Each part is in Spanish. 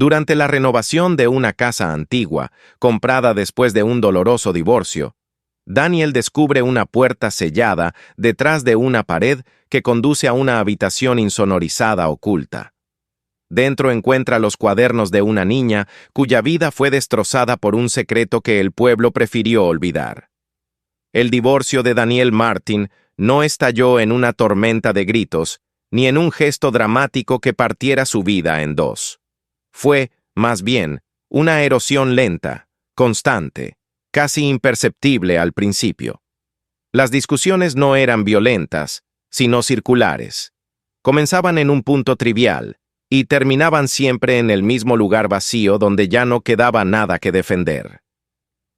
Durante la renovación de una casa antigua, comprada después de un doloroso divorcio, Daniel descubre una puerta sellada detrás de una pared que conduce a una habitación insonorizada oculta. Dentro encuentra los cuadernos de una niña cuya vida fue destrozada por un secreto que el pueblo prefirió olvidar. El divorcio de Daniel Martin no estalló en una tormenta de gritos, ni en un gesto dramático que partiera su vida en dos. Fue, más bien, una erosión lenta, constante, casi imperceptible al principio. Las discusiones no eran violentas, sino circulares. Comenzaban en un punto trivial y terminaban siempre en el mismo lugar vacío donde ya no quedaba nada que defender.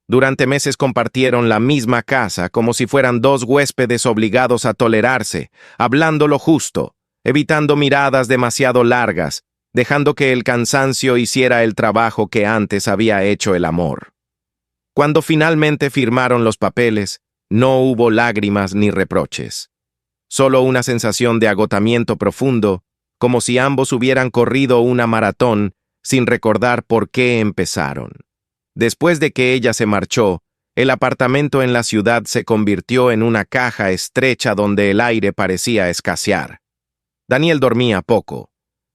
Durante meses compartieron la misma casa como si fueran dos huéspedes obligados a tolerarse, hablando lo justo, evitando miradas demasiado largas, dejando que el cansancio hiciera el trabajo que antes había hecho el amor. Cuando finalmente firmaron los papeles, no hubo lágrimas ni reproches. Solo una sensación de agotamiento profundo, como si ambos hubieran corrido una maratón sin recordar por qué empezaron. Después de que ella se marchó, el apartamento en la ciudad se convirtió en una caja estrecha donde el aire parecía escasear. Daniel dormía poco.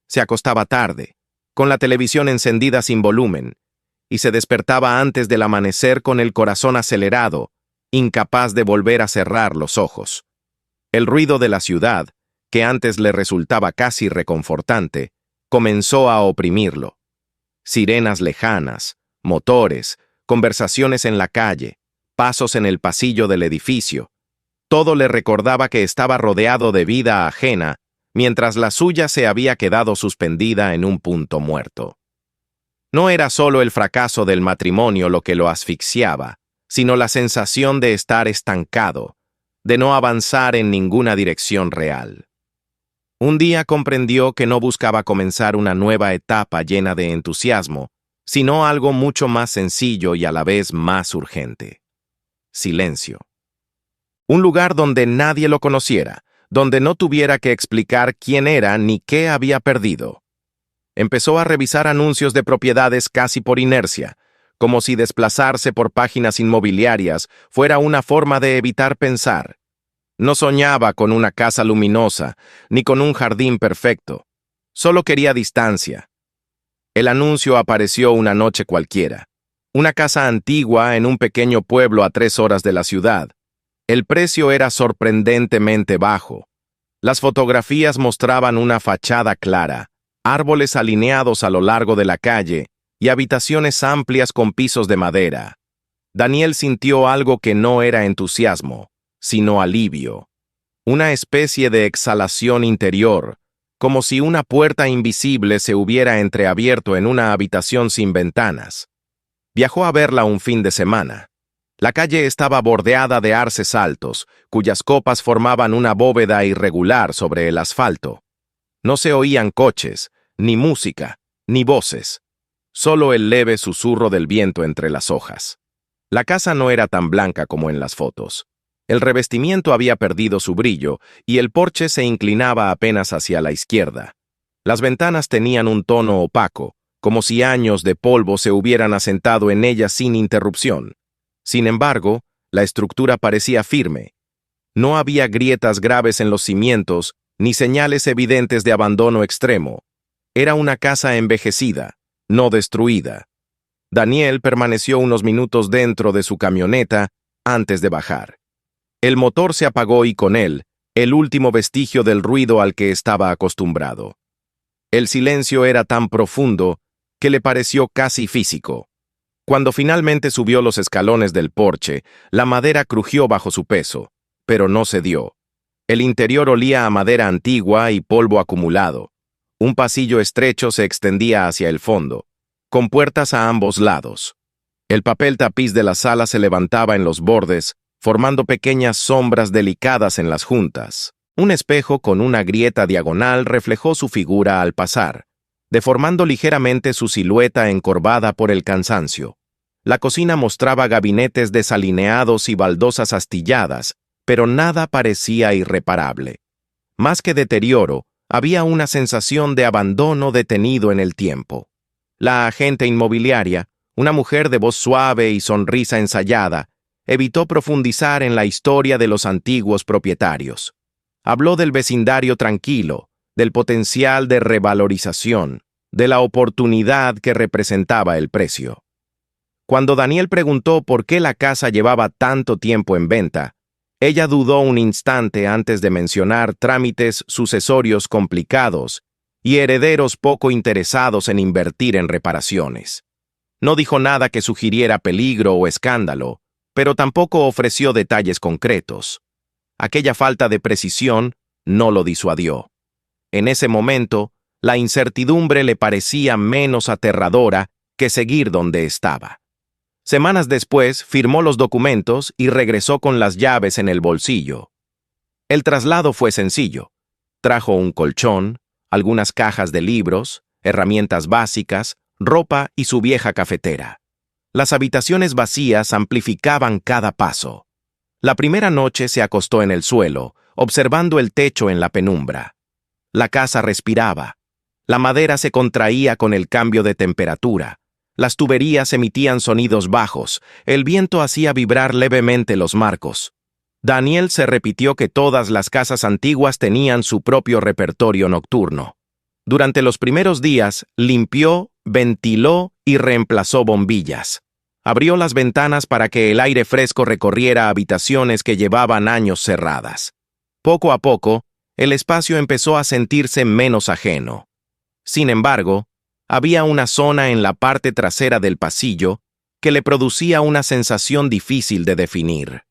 Se acostaba tarde, con la televisión encendida sin volumen, y se despertaba antes del amanecer con el corazón acelerado, incapaz de volver a cerrar los ojos. El ruido de la ciudad, que antes le resultaba casi reconfortante, comenzó a oprimirlo. Sirenas lejanas, motores, conversaciones en la calle, pasos en el pasillo del edificio. Todo le recordaba que estaba rodeado de vida ajena, mientras la suya se había quedado suspendida en un punto muerto. No era solo el fracaso del matrimonio lo que lo asfixiaba, sino la sensación de estar estancado, de no avanzar en ninguna dirección real. Un día comprendió que no buscaba comenzar una nueva etapa llena de entusiasmo, sino algo mucho más sencillo y a la vez más urgente. Silencio. Un lugar donde nadie lo conociera, donde no tuviera que explicar quién era ni qué había perdido. Empezó a revisar anuncios de propiedades casi por inercia, como si desplazarse por páginas inmobiliarias fuera una forma de evitar pensar. No soñaba con una casa luminosa, ni con un jardín perfecto. Solo quería distancia. El anuncio apareció una noche cualquiera. Una casa antigua en un pequeño pueblo a 3 horas de la ciudad. El precio era sorprendentemente bajo. Las fotografías mostraban una fachada clara, árboles alineados a lo largo de la calle y habitaciones amplias con pisos de madera. Daniel sintió algo que no era entusiasmo, sino alivio. Una especie de exhalación interior, como si una puerta invisible se hubiera entreabierto en una habitación sin ventanas. Viajó a verla un fin de semana. La calle estaba bordeada de arces altos, cuyas copas formaban una bóveda irregular sobre el asfalto. No se oían coches, ni música, ni voces. Solo el leve susurro del viento entre las hojas. La casa no era tan blanca como en las fotos. El revestimiento había perdido su brillo y el porche se inclinaba apenas hacia la izquierda. Las ventanas tenían un tono opaco, como si años de polvo se hubieran asentado en ellas sin interrupción. Sin embargo, la estructura parecía firme. No había grietas graves en los cimientos, ni señales evidentes de abandono extremo. Era una casa envejecida, no destruida. Daniel permaneció unos minutos dentro de su camioneta antes de bajar. El motor se apagó y con él, el último vestigio del ruido al que estaba acostumbrado. El silencio era tan profundo que le pareció casi físico. Cuando finalmente subió los escalones del porche, la madera crujió bajo su peso, pero no cedió. El interior olía a madera antigua y polvo acumulado. Un pasillo estrecho se extendía hacia el fondo, con puertas a ambos lados. El papel tapiz de la sala se levantaba en los bordes, formando pequeñas sombras delicadas en las juntas. Un espejo con una grieta diagonal reflejó su figura al pasar, deformando ligeramente su silueta encorvada por el cansancio. La cocina mostraba gabinetes desalineados y baldosas astilladas, pero nada parecía irreparable. Más que deterioro, había una sensación de abandono detenido en el tiempo. La agente inmobiliaria, una mujer de voz suave y sonrisa ensayada, evitó profundizar en la historia de los antiguos propietarios. Habló del vecindario tranquilo, del potencial de revalorización, de la oportunidad que representaba el precio. Cuando Daniel preguntó por qué la casa llevaba tanto tiempo en venta, ella dudó un instante antes de mencionar trámites sucesorios complicados y herederos poco interesados en invertir en reparaciones. No dijo nada que sugiriera peligro o escándalo, pero tampoco ofreció detalles concretos. Aquella falta de precisión no lo disuadió. En ese momento, la incertidumbre le parecía menos aterradora que seguir donde estaba. Semanas después, firmó los documentos y regresó con las llaves en el bolsillo. El traslado fue sencillo. Trajo un colchón, algunas cajas de libros, herramientas básicas, ropa y su vieja cafetera. Las habitaciones vacías amplificaban cada paso. La primera noche se acostó en el suelo, observando el techo en la penumbra. La casa respiraba. La madera se contraía con el cambio de temperatura. Las tuberías emitían sonidos bajos. El viento hacía vibrar levemente los marcos. Daniel se repitió que todas las casas antiguas tenían su propio repertorio nocturno. Durante los primeros días, limpió, ventiló y reemplazó bombillas. Abrió las ventanas para que el aire fresco recorriera habitaciones que llevaban años cerradas. Poco a poco, el espacio empezó a sentirse menos ajeno. Sin embargo, había una zona en la parte trasera del pasillo que le producía una sensación difícil de definir.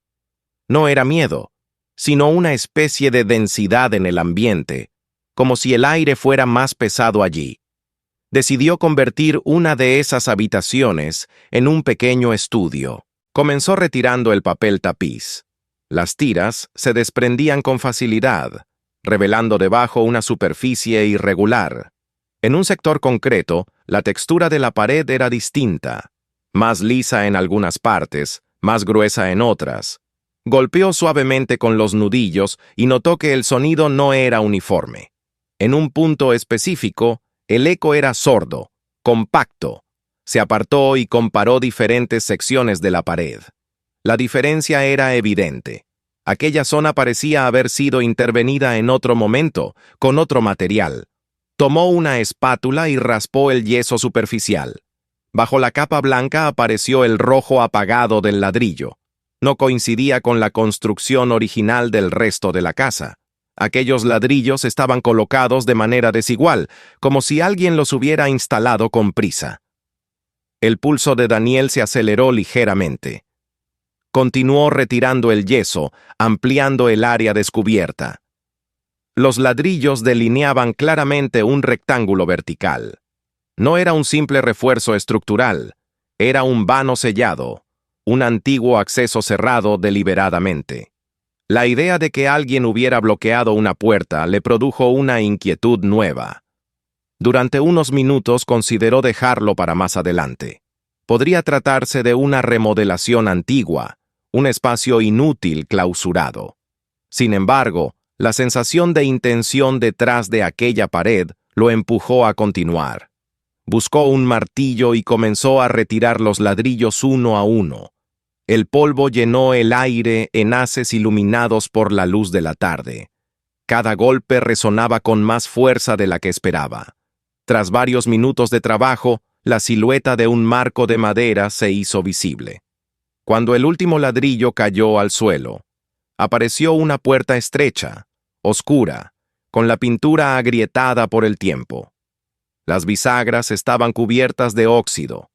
No era miedo, sino una especie de densidad en el ambiente, como si el aire fuera más pesado allí. Decidió convertir una de esas habitaciones en un pequeño estudio. Comenzó retirando el papel tapiz. Las tiras se desprendían con facilidad, revelando debajo una superficie irregular. En un sector concreto, la textura de la pared era distinta, más lisa en algunas partes, más gruesa en otras. Golpeó suavemente con los nudillos y notó que el sonido no era uniforme. En un punto específico, el eco era sordo, compacto. Se apartó y comparó diferentes secciones de la pared. La diferencia era evidente. Aquella zona parecía haber sido intervenida en otro momento, con otro material. Tomó una espátula y raspó el yeso superficial. Bajo la capa blanca apareció el rojo apagado del ladrillo. No coincidía con la construcción original del resto de la casa. Aquellos ladrillos estaban colocados de manera desigual, como si alguien los hubiera instalado con prisa. El pulso de Daniel se aceleró ligeramente. Continuó retirando el yeso, ampliando el área descubierta. Los ladrillos delineaban claramente un rectángulo vertical. No era un simple refuerzo estructural, era un vano sellado, un antiguo acceso cerrado deliberadamente. La idea de que alguien hubiera bloqueado una puerta le produjo una inquietud nueva. Durante unos minutos consideró dejarlo para más adelante. Podría tratarse de una remodelación antigua, un espacio inútil clausurado. Sin embargo, la sensación de intención detrás de aquella pared lo empujó a continuar. Buscó un martillo y comenzó a retirar los ladrillos uno a uno. El polvo llenó el aire en haces iluminados por la luz de la tarde. Cada golpe resonaba con más fuerza de la que esperaba. Tras varios minutos de trabajo, la silueta de un marco de madera se hizo visible. Cuando el último ladrillo cayó al suelo, apareció una puerta estrecha, oscura, con la pintura agrietada por el tiempo. Las bisagras estaban cubiertas de óxido.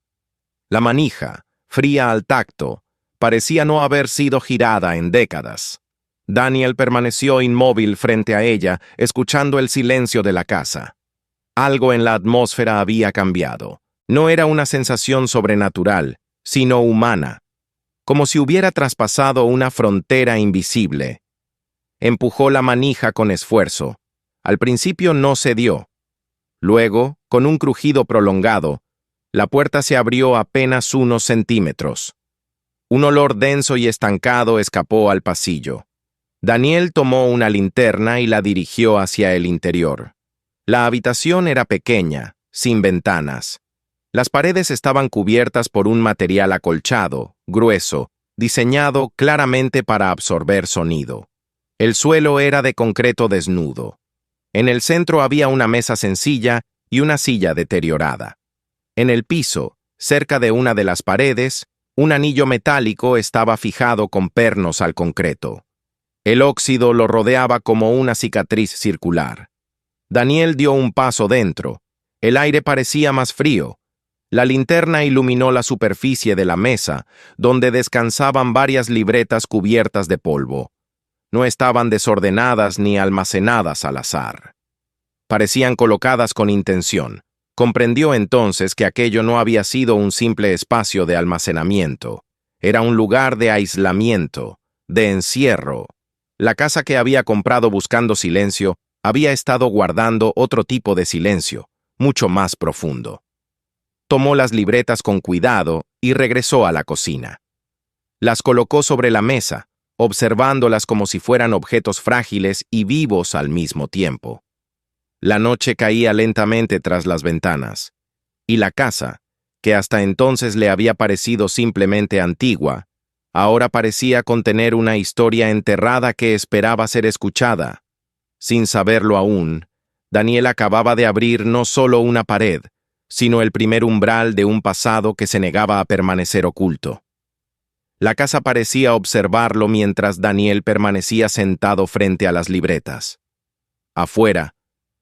La manija, fría al tacto, parecía no haber sido girada en décadas. Daniel permaneció inmóvil frente a ella, escuchando el silencio de la casa. Algo en la atmósfera había cambiado. No era una sensación sobrenatural, sino humana, como si hubiera traspasado una frontera invisible. Empujó la manija con esfuerzo. Al principio no cedió. Luego, con un crujido prolongado, la puerta se abrió apenas unos centímetros. Un olor denso y estancado escapó al pasillo. Daniel tomó una linterna y la dirigió hacia el interior. La habitación era pequeña, sin ventanas. Las paredes estaban cubiertas por un material acolchado, grueso, diseñado claramente para absorber sonido. El suelo era de concreto desnudo. En el centro había una mesa sencilla y una silla deteriorada. En el piso, cerca de una de las paredes, un anillo metálico estaba fijado con pernos al concreto. El óxido lo rodeaba como una cicatriz circular. Daniel dio un paso dentro. El aire parecía más frío. La linterna iluminó la superficie de la mesa, donde descansaban varias libretas cubiertas de polvo. No estaban desordenadas ni almacenadas al azar. Parecían colocadas con intención. Comprendió entonces que aquello no había sido un simple espacio de almacenamiento. Era un lugar de aislamiento, de encierro. La casa que había comprado buscando silencio había estado guardando otro tipo de silencio, mucho más profundo. Tomó las libretas con cuidado y regresó a la cocina. Las colocó sobre la mesa, observándolas como si fueran objetos frágiles y vivos al mismo tiempo. La noche caía lentamente tras las ventanas, y la casa, que hasta entonces le había parecido simplemente antigua, ahora parecía contener una historia enterrada que esperaba ser escuchada. Sin saberlo aún, Daniel acababa de abrir no solo una pared, sino el primer umbral de un pasado que se negaba a permanecer oculto. La casa parecía observarlo mientras Daniel permanecía sentado frente a las libretas. Afuera,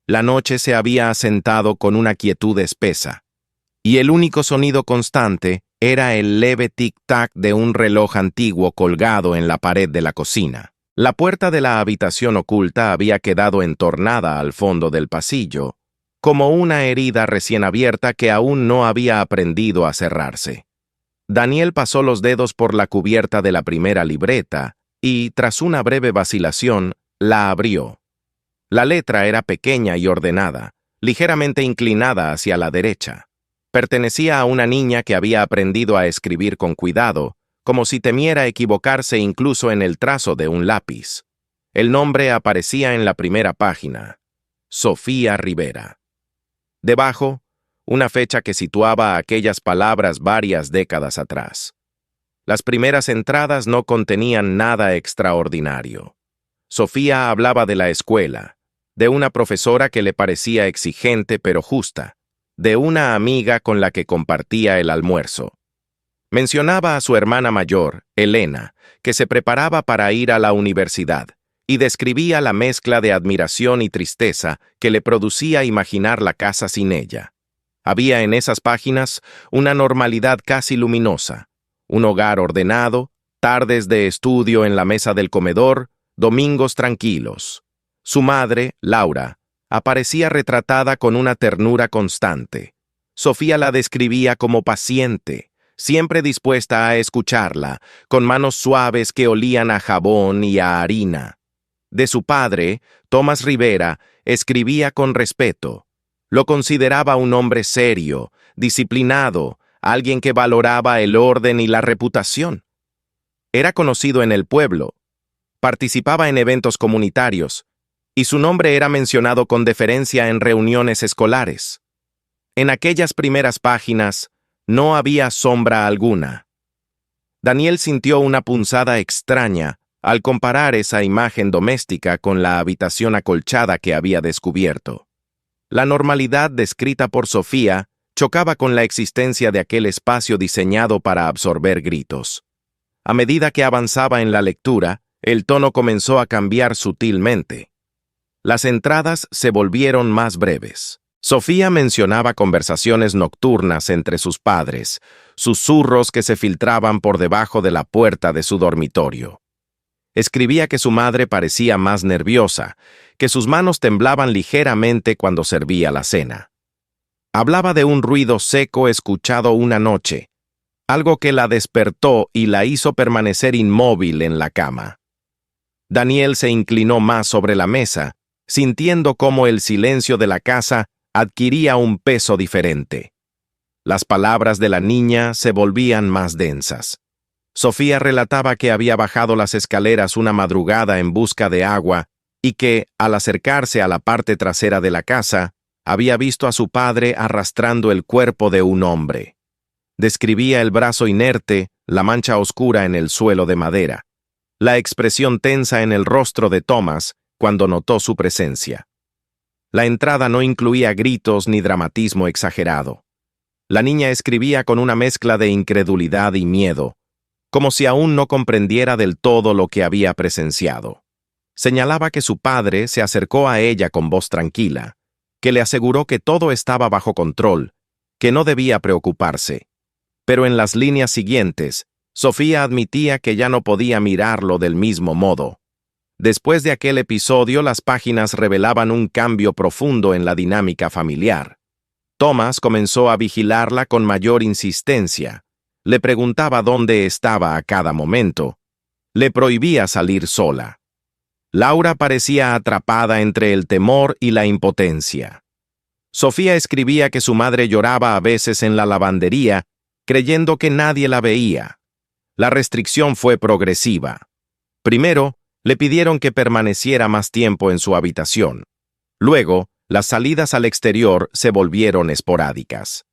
la noche se había asentado con una quietud espesa, y el único sonido constante era el leve tic-tac de un reloj antiguo colgado en la pared de la cocina. La puerta de la habitación oculta había quedado entornada al fondo del pasillo, como una herida recién abierta que aún no había aprendido a cerrarse. Daniel pasó los dedos por la cubierta de la primera libreta y, tras una breve vacilación, la abrió. La letra era pequeña y ordenada, ligeramente inclinada hacia la derecha. Pertenecía a una niña que había aprendido a escribir con cuidado, como si temiera equivocarse incluso en el trazo de un lápiz. El nombre aparecía en la primera página: Sofía Rivera. Debajo, una fecha que situaba aquellas palabras varias décadas atrás. Las primeras entradas no contenían nada extraordinario. Sofía hablaba de la escuela, de una profesora que le parecía exigente pero justa, de una amiga con la que compartía el almuerzo. Mencionaba a su hermana mayor, Elena, que se preparaba para ir a la universidad, y describía la mezcla de admiración y tristeza que le producía imaginar la casa sin ella. Había en esas páginas una normalidad casi luminosa, un hogar ordenado, tardes de estudio en la mesa del comedor, domingos tranquilos. Su madre, Laura, aparecía retratada con una ternura constante. Sofía la describía como paciente, siempre dispuesta a escucharla, con manos suaves que olían a jabón y a harina. De su padre, Tomás Rivera, escribía con respeto. Lo consideraba un hombre serio, disciplinado, alguien que valoraba el orden y la reputación. Era conocido en el pueblo, participaba en eventos comunitarios, y su nombre era mencionado con deferencia en reuniones escolares. En aquellas primeras páginas no había sombra alguna. Daniel sintió una punzada extraña al comparar esa imagen doméstica con la habitación acolchada que había descubierto. La normalidad descrita por Sofía chocaba con la existencia de aquel espacio diseñado para absorber gritos. A medida que avanzaba en la lectura, el tono comenzó a cambiar sutilmente. Las entradas se volvieron más breves. Sofía mencionaba conversaciones nocturnas entre sus padres, susurros que se filtraban por debajo de la puerta de su dormitorio. Escribía que su madre parecía más nerviosa, que sus manos temblaban ligeramente cuando servía la cena. Hablaba de un ruido seco escuchado una noche, algo que la despertó y la hizo permanecer inmóvil en la cama. Daniel se inclinó más sobre la mesa, sintiendo cómo el silencio de la casa adquiría un peso diferente. Las palabras de la niña se volvían más densas. Sofía relataba que había bajado las escaleras una madrugada en busca de agua y que, al acercarse a la parte trasera de la casa, Había visto a su padre arrastrando el cuerpo de un hombre. Describía el brazo inerte, la mancha oscura en el suelo de madera, la expresión tensa en el rostro de Thomas cuando notó su presencia. La entrada no incluía gritos ni dramatismo exagerado. La niña escribía con una mezcla de incredulidad y miedo, como si aún no comprendiera del todo lo que había presenciado. Señalaba que su padre se acercó a ella con voz tranquila, que le aseguró que todo estaba bajo control, que no debía preocuparse. Pero en las líneas siguientes, Sofía admitía que ya no podía mirarlo del mismo modo. Después de aquel episodio, las páginas revelaban un cambio profundo en la dinámica familiar. Thomas comenzó a vigilarla con mayor insistencia. Le preguntaba dónde estaba a cada momento. Le prohibía salir sola. Laura parecía atrapada entre el temor y la impotencia. Sofía escribía que su madre lloraba a veces en la lavandería, creyendo que nadie la veía. La restricción fue progresiva. Primero, le pidieron que permaneciera más tiempo en su habitación. Luego, las salidas al exterior se volvieron esporádicas.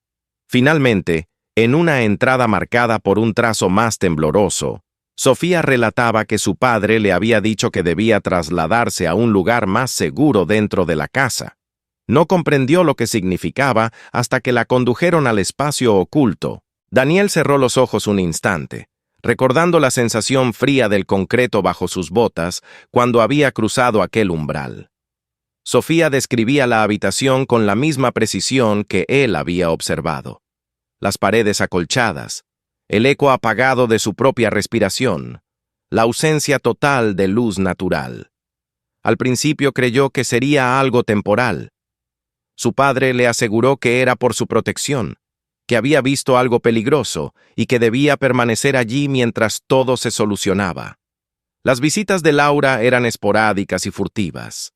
Finalmente, en una entrada marcada por un trazo más tembloroso, Sofía relataba que su padre le había dicho que debía trasladarse a un lugar más seguro dentro de la casa. No comprendió lo que significaba hasta que la condujeron al espacio oculto. Daniel cerró los ojos un instante, recordando la sensación fría del concreto bajo sus botas cuando había cruzado aquel umbral. Sofía describía la habitación con la misma precisión que él había observado. Las paredes acolchadas, el eco apagado de su propia respiración, la ausencia total de luz natural. Al principio creyó que sería algo temporal. Su padre le aseguró que era por su protección, que había visto algo peligroso y que debía permanecer allí mientras todo se solucionaba. Las visitas de Laura eran esporádicas y furtivas.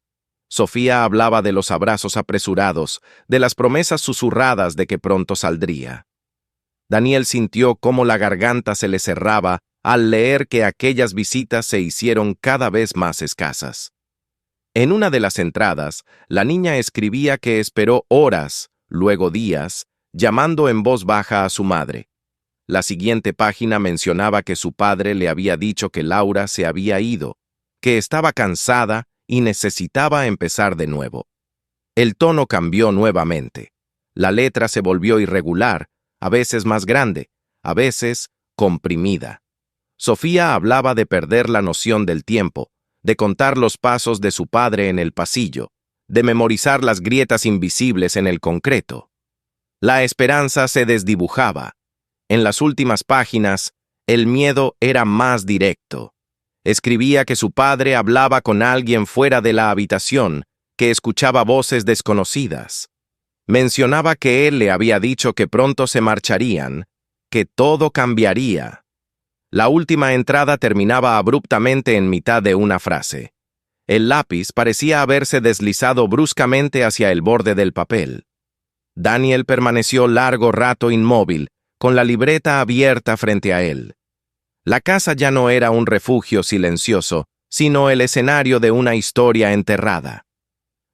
Sofía hablaba de los abrazos apresurados, de las promesas susurradas de que pronto saldría. Daniel sintió cómo la garganta se le cerraba al leer que aquellas visitas se hicieron cada vez más escasas. En una de las entradas, la niña escribía que esperó horas, luego días, llamando en voz baja a su madre. La siguiente página mencionaba que su padre le había dicho que Laura se había ido, que estaba cansada y necesitaba empezar de nuevo. El tono cambió nuevamente. La letra se volvió irregular, a veces más grande, a veces comprimida. Sofía hablaba de perder la noción del tiempo, de contar los pasos de su padre en el pasillo, de memorizar las grietas invisibles en el concreto. La esperanza se desdibujaba. En las últimas páginas, el miedo era más directo. Escribía que su padre hablaba con alguien fuera de la habitación, que escuchaba voces desconocidas. Mencionaba que él le había dicho que pronto se marcharían, que todo cambiaría. La última entrada terminaba abruptamente en mitad de una frase. El lápiz parecía haberse deslizado bruscamente hacia el borde del papel. Daniel permaneció largo rato inmóvil, con la libreta abierta frente a él. La casa ya no era un refugio silencioso, sino el escenario de una historia enterrada.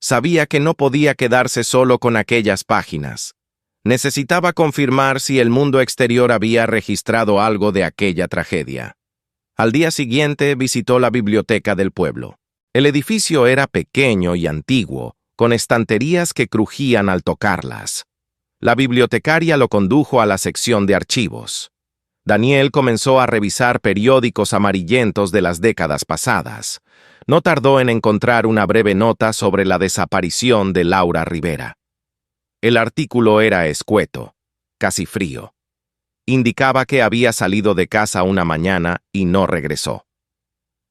Sabía que no podía quedarse solo con aquellas páginas. Necesitaba confirmar si el mundo exterior había registrado algo de aquella tragedia. Al día siguiente visitó la biblioteca del pueblo. El edificio era pequeño y antiguo, con estanterías que crujían al tocarlas. La bibliotecaria lo condujo a la sección de archivos. Daniel comenzó a revisar periódicos amarillentos de las décadas pasadas. No tardó en encontrar una breve nota sobre la desaparición de Laura Rivera. El artículo era escueto, casi frío. Indicaba que había salido de casa una mañana y no regresó.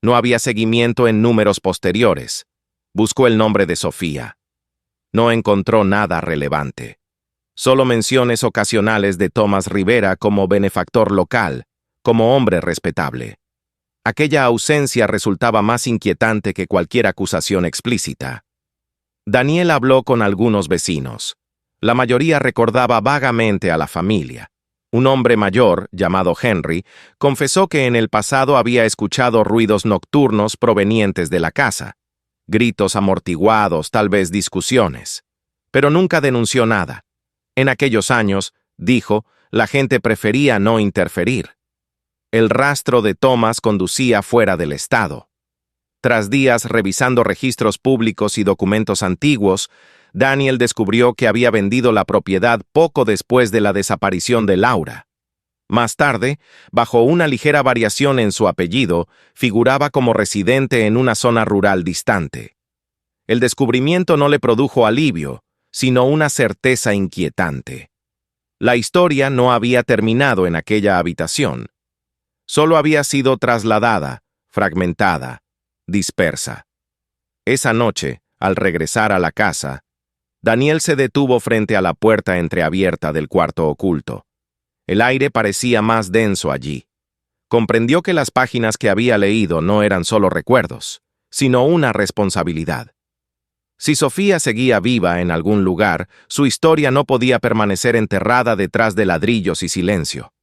No había seguimiento en números posteriores. Buscó el nombre de Sofía. No encontró nada relevante. Solo menciones ocasionales de Thomas Rivera como benefactor local, como hombre respetable. Aquella ausencia resultaba más inquietante que cualquier acusación explícita. Daniel habló con algunos vecinos. La mayoría recordaba vagamente a la familia. Un hombre mayor, llamado Henry, confesó que en el pasado había escuchado ruidos nocturnos provenientes de la casa. Gritos amortiguados, tal vez discusiones. pero nunca denunció nada. En aquellos años, dijo, la gente prefería no interferir. El rastro de Thomas conducía fuera del estado. Tras días revisando registros públicos y documentos antiguos, Daniel descubrió que había vendido la propiedad poco después de la desaparición de Laura. Más tarde, bajo una ligera variación en su apellido, figuraba como residente en una zona rural distante. El descubrimiento no le produjo alivio, sino una certeza inquietante. La historia no había terminado en aquella habitación. Solo había sido trasladada, fragmentada, dispersa. Esa noche, al regresar a la casa, Daniel se detuvo frente a la puerta entreabierta del cuarto oculto. El aire parecía más denso allí. Comprendió que las páginas que había leído no eran solo recuerdos, sino una responsabilidad. Si Sofía seguía viva en algún lugar, su historia no podía permanecer enterrada detrás de ladrillos y silencio.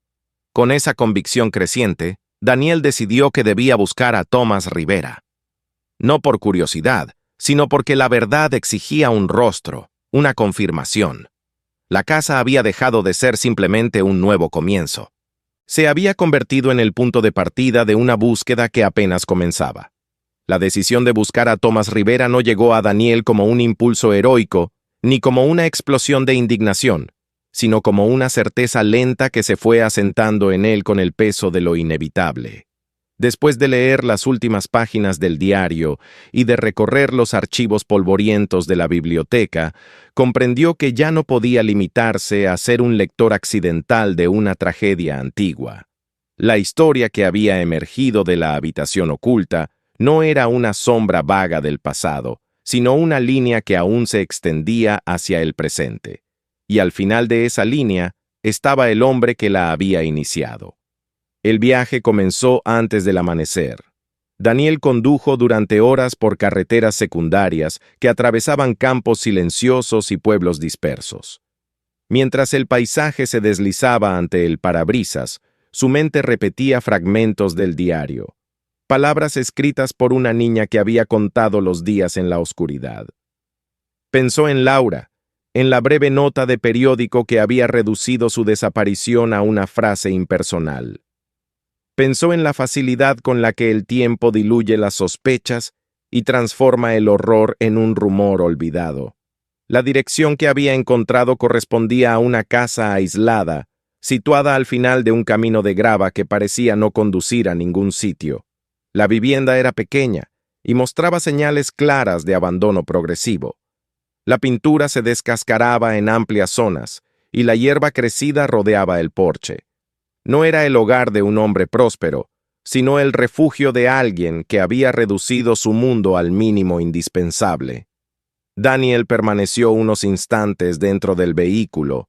Con esa convicción creciente, Daniel decidió que debía buscar a Thomas Rivera. No por curiosidad, sino porque la verdad exigía un rostro, una confirmación. La casa había dejado de ser simplemente un nuevo comienzo. Se había convertido en el punto de partida de una búsqueda que apenas comenzaba. La decisión de buscar a Thomas Rivera no llegó a Daniel como un impulso heroico, ni como una explosión de indignación, sino como una certeza lenta que se fue asentando en él con el peso de lo inevitable. Después de leer las últimas páginas del diario y de recorrer los archivos polvorientos de la biblioteca, comprendió que ya no podía limitarse a ser un lector accidental de una tragedia antigua. La historia que había emergido de la habitación oculta no era una sombra vaga del pasado, sino una línea que aún se extendía hacia el presente. Y al final de esa línea estaba el hombre que la había iniciado. El viaje comenzó antes del amanecer. Daniel condujo durante horas por carreteras secundarias que atravesaban campos silenciosos y pueblos dispersos. Mientras el paisaje se deslizaba ante el parabrisas, su mente repetía fragmentos del diario, palabras escritas por una niña que había contado los días en la oscuridad. Pensó en Laura, en la breve nota de periódico que había reducido su desaparición a una frase impersonal. Pensó en la facilidad con la que el tiempo diluye las sospechas y transforma el horror en un rumor olvidado. La dirección que había encontrado correspondía a una casa aislada, situada al final de un camino de grava que parecía no conducir a ningún sitio. La vivienda era pequeña y mostraba señales claras de abandono progresivo. La pintura se descascaraba en amplias zonas y la hierba crecida rodeaba el porche. No era el hogar de un hombre próspero, sino el refugio de alguien que había reducido su mundo al mínimo indispensable. Daniel permaneció unos instantes dentro del vehículo,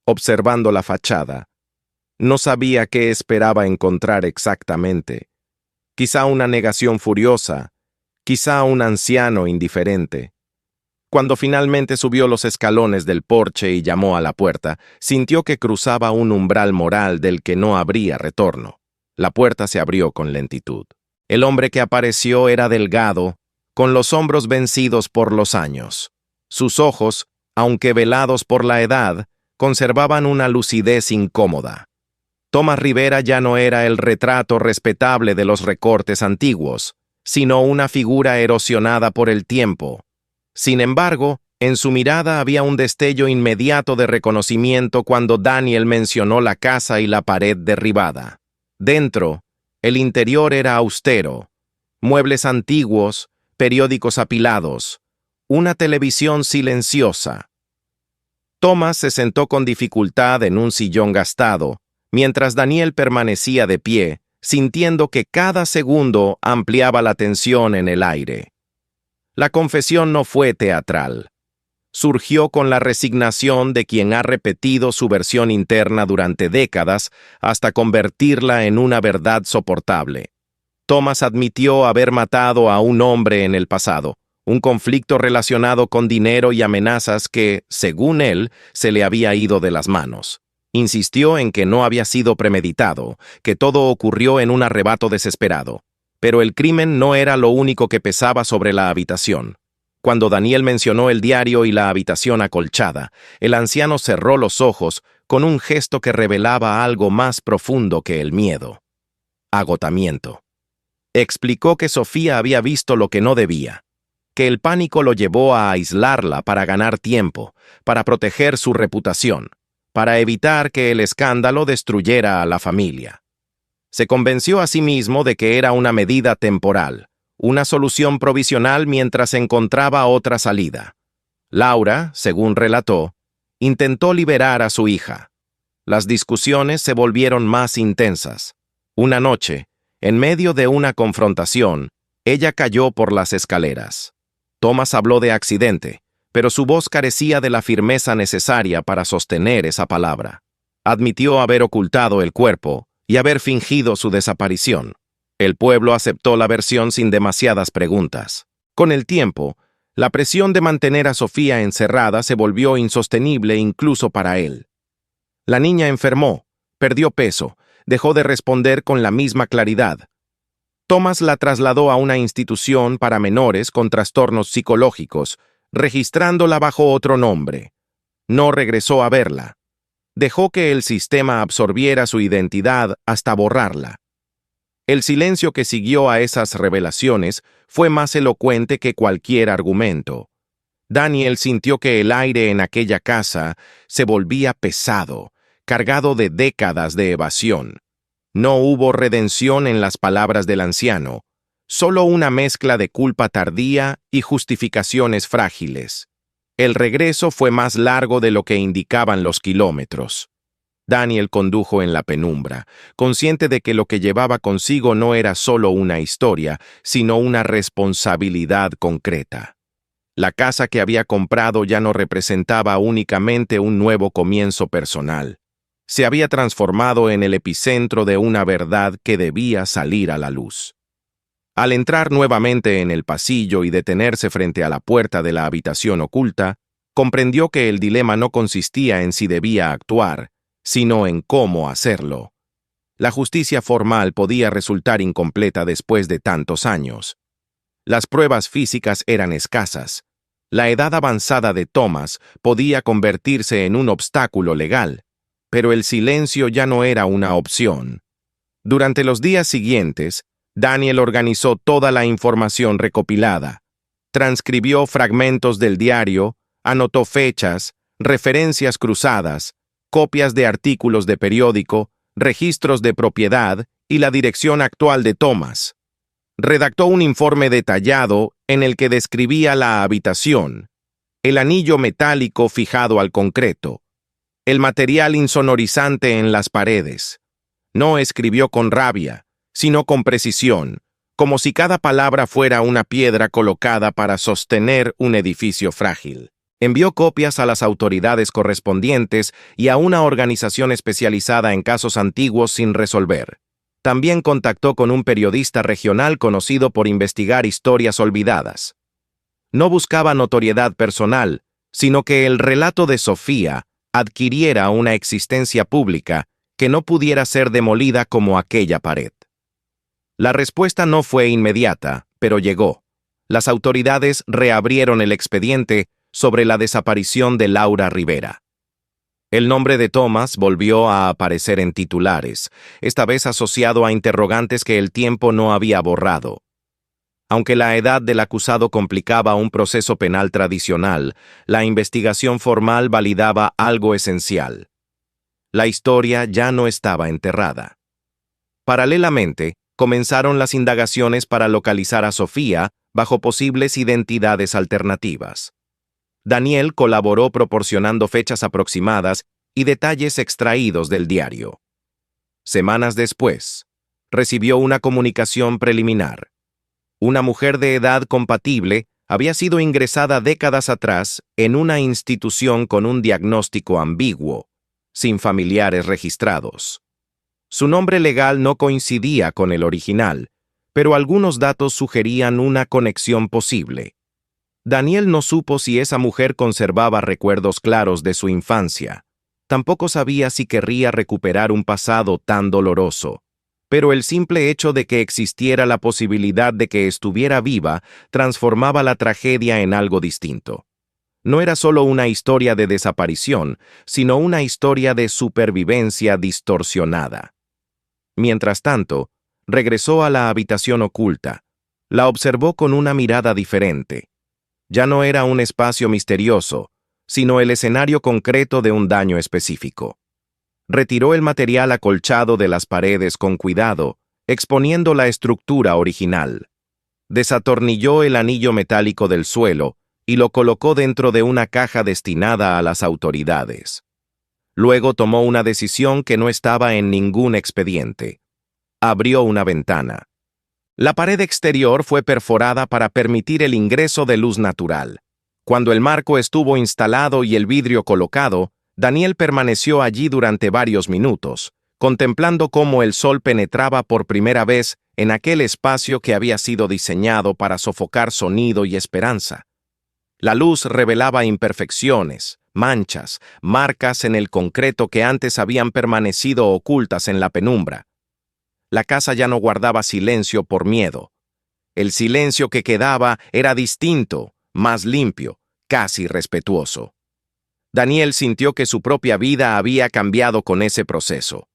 observando la fachada. No sabía qué esperaba encontrar exactamente. Quizá una negación furiosa, quizá un anciano indiferente. Cuando finalmente subió los escalones del porche y llamó a la puerta, sintió que cruzaba un umbral moral del que no habría retorno. La puerta se abrió con lentitud. El hombre que apareció era delgado, con los hombros vencidos por los años. Sus ojos, aunque velados por la edad, conservaban una lucidez incómoda. Thomas Rivera ya no era el retrato respetable de los recortes antiguos, sino una figura erosionada por el tiempo. Sin embargo, en su mirada había un destello inmediato de reconocimiento cuando Daniel mencionó la casa y la pared derribada. Dentro, el interior era austero, muebles antiguos, periódicos apilados, una televisión silenciosa. Thomas se sentó con dificultad en un sillón gastado, mientras Daniel permanecía de pie, sintiendo que cada segundo ampliaba la tensión en el aire. La confesión no fue teatral. Surgió con la resignación de quien ha repetido su versión interna durante décadas hasta convertirla en una verdad soportable. Thomas admitió haber matado a un hombre en el pasado, un conflicto relacionado con dinero y amenazas que, según él, se le había ido de las manos. Insistió en que no había sido premeditado, que todo ocurrió en un arrebato desesperado. Pero el crimen no era lo único que pesaba sobre la habitación. Cuando Daniel mencionó el diario y la habitación acolchada, el anciano cerró los ojos con un gesto que revelaba algo más profundo que el miedo. Agotamiento. Explicó que Sofía había visto lo que no debía, que el pánico lo llevó a aislarla para ganar tiempo, para proteger su reputación, para evitar que el escándalo destruyera a la familia. Se convenció a sí mismo de que era una medida temporal, una solución provisional mientras encontraba otra salida. Laura, según relató, intentó liberar a su hija. Las discusiones se volvieron más intensas. Una noche, en medio de una confrontación, ella cayó por las escaleras. Thomas habló de accidente, pero su voz carecía de la firmeza necesaria para sostener esa palabra. Admitió haber ocultado el cuerpo y haber fingido su desaparición. El pueblo aceptó la versión sin demasiadas preguntas. Con el tiempo, la presión de mantener a Sofía encerrada se volvió insostenible incluso para él. La niña enfermó, perdió peso, dejó de responder con la misma claridad. Thomas la trasladó a una institución para menores con trastornos psicológicos, registrándola bajo otro nombre. No regresó a verla. Dejó que el sistema absorbiera su identidad hasta borrarla. El silencio que siguió a esas revelaciones fue más elocuente que cualquier argumento. Daniel sintió que el aire en aquella casa se volvía pesado, cargado de décadas de evasión. No hubo redención en las palabras del anciano, solo una mezcla de culpa tardía y justificaciones frágiles. El regreso fue más largo de lo que indicaban los kilómetros. Daniel condujo en la penumbra, consciente de que lo que llevaba consigo no era solo una historia, sino una responsabilidad concreta. La casa que había comprado ya no representaba únicamente un nuevo comienzo personal. Se había transformado en el epicentro de una verdad que debía salir a la luz. Al entrar nuevamente en el pasillo y detenerse frente a la puerta de la habitación oculta, comprendió que el dilema no consistía en si debía actuar, sino en cómo hacerlo. La justicia formal podía resultar incompleta después de tantos años. Las pruebas físicas eran escasas. La edad avanzada de Thomas podía convertirse en un obstáculo legal, pero el silencio ya no era una opción. Durante los días siguientes, Daniel organizó toda la información recopilada, transcribió fragmentos del diario, anotó fechas, referencias cruzadas, copias de artículos de periódico, registros de propiedad y la dirección actual de Thomas. Redactó un informe detallado en el que describía la habitación, el anillo metálico fijado al concreto, el material insonorizante en las paredes. No escribió con rabia, sino con precisión, como si cada palabra fuera una piedra colocada para sostener un edificio frágil. Envió copias a las autoridades correspondientes y a una organización especializada en casos antiguos sin resolver. También contactó con un periodista regional conocido por investigar historias olvidadas. No buscaba notoriedad personal, sino que el relato de Sofía adquiriera una existencia pública que no pudiera ser demolida como aquella pared. La respuesta no fue inmediata, pero llegó. Las autoridades reabrieron el expediente sobre la desaparición de Laura Rivera. El nombre de Thomas volvió a aparecer en titulares, esta vez asociado a interrogantes que el tiempo no había borrado. Aunque la edad del acusado complicaba un proceso penal tradicional, la investigación formal validaba algo esencial. La historia ya no estaba enterrada. Paralelamente, comenzaron las indagaciones para localizar a Sofía bajo posibles identidades alternativas. Daniel colaboró proporcionando fechas aproximadas y detalles extraídos del diario. Semanas después, recibió una comunicación preliminar. Una mujer de edad compatible había sido ingresada décadas atrás en una institución con un diagnóstico ambiguo, sin familiares registrados. Su nombre legal no coincidía con el original, pero algunos datos sugerían una conexión posible. Daniel no supo si esa mujer conservaba recuerdos claros de su infancia. Tampoco sabía si querría recuperar un pasado tan doloroso. pero el simple hecho de que existiera la posibilidad de que estuviera viva transformaba la tragedia en algo distinto. No era solo una historia de desaparición, sino una historia de supervivencia distorsionada. Mientras tanto, regresó a la habitación oculta. La observó con una mirada diferente. Ya no era un espacio misterioso, sino el escenario concreto de un daño específico. Retiró el material acolchado de las paredes con cuidado, exponiendo la estructura original. Desatornilló el anillo metálico del suelo y lo colocó dentro de una caja destinada a las autoridades. Luego tomó una decisión que no estaba en ningún expediente. Abrió una ventana. La pared exterior fue perforada para permitir el ingreso de luz natural. Cuando el marco estuvo instalado y el vidrio colocado, Daniel permaneció allí durante varios minutos, contemplando cómo el sol penetraba por primera vez en aquel espacio que había sido diseñado para sofocar sonido y esperanza. La luz revelaba imperfecciones, manchas, marcas en el concreto que antes habían permanecido ocultas en la penumbra. La casa ya no guardaba silencio por miedo. El silencio que quedaba era distinto, más limpio, casi respetuoso. Daniel sintió que su propia vida había cambiado con ese proceso.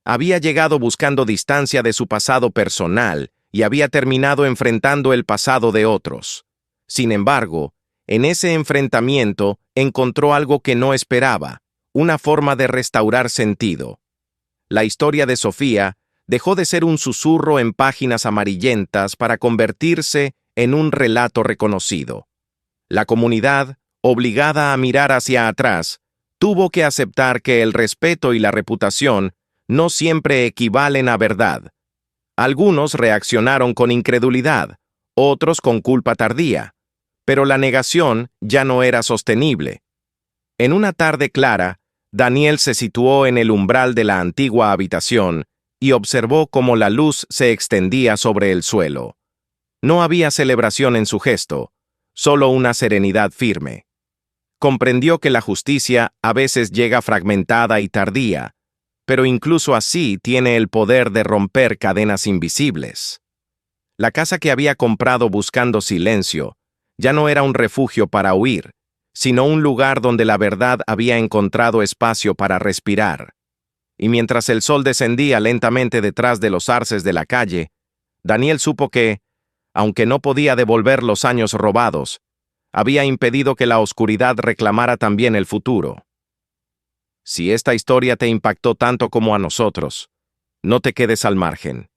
Había llegado buscando distancia de su pasado personal y había terminado enfrentando el pasado de otros. Sin embargo, en ese enfrentamiento encontró algo que no esperaba, una forma de restaurar sentido. La historia de Sofía dejó de ser un susurro en páginas amarillentas para convertirse en un relato reconocido. La comunidad, obligada a mirar hacia atrás, tuvo que aceptar que el respeto y la reputación no siempre equivalen a verdad. Algunos reaccionaron con incredulidad, otros con culpa tardía, pero la negación ya no era sostenible. En una tarde clara, Daniel se situó en el umbral de la antigua habitación y observó cómo la luz se extendía sobre el suelo. No había celebración en su gesto, solo una serenidad firme. Comprendió que la justicia a veces llega fragmentada y tardía, pero incluso así tiene el poder de romper cadenas invisibles. La casa que había comprado buscando silencio ya no era un refugio para huir, sino un lugar donde la verdad había encontrado espacio para respirar. Y mientras el sol descendía lentamente detrás de los arces de la calle, Daniel supo que, aunque no podía devolver los años robados, había impedido que la oscuridad reclamara también el futuro. Si esta historia te impactó tanto como a nosotros, no te quedes al margen.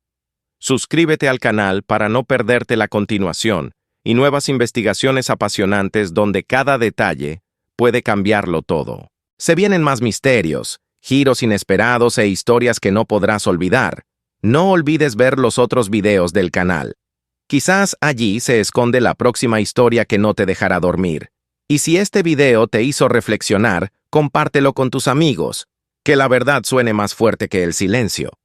Suscríbete al canal para no perderte la continuación y nuevas investigaciones apasionantes donde cada detalle puede cambiarlo todo. Se vienen más misterios, giros inesperados e historias que no podrás olvidar. No olvides ver los otros videos del canal. Quizás allí se esconde la próxima historia que no te dejará dormir. Y si este video te hizo reflexionar, compártelo con tus amigos. Que la verdad suene más fuerte que el silencio.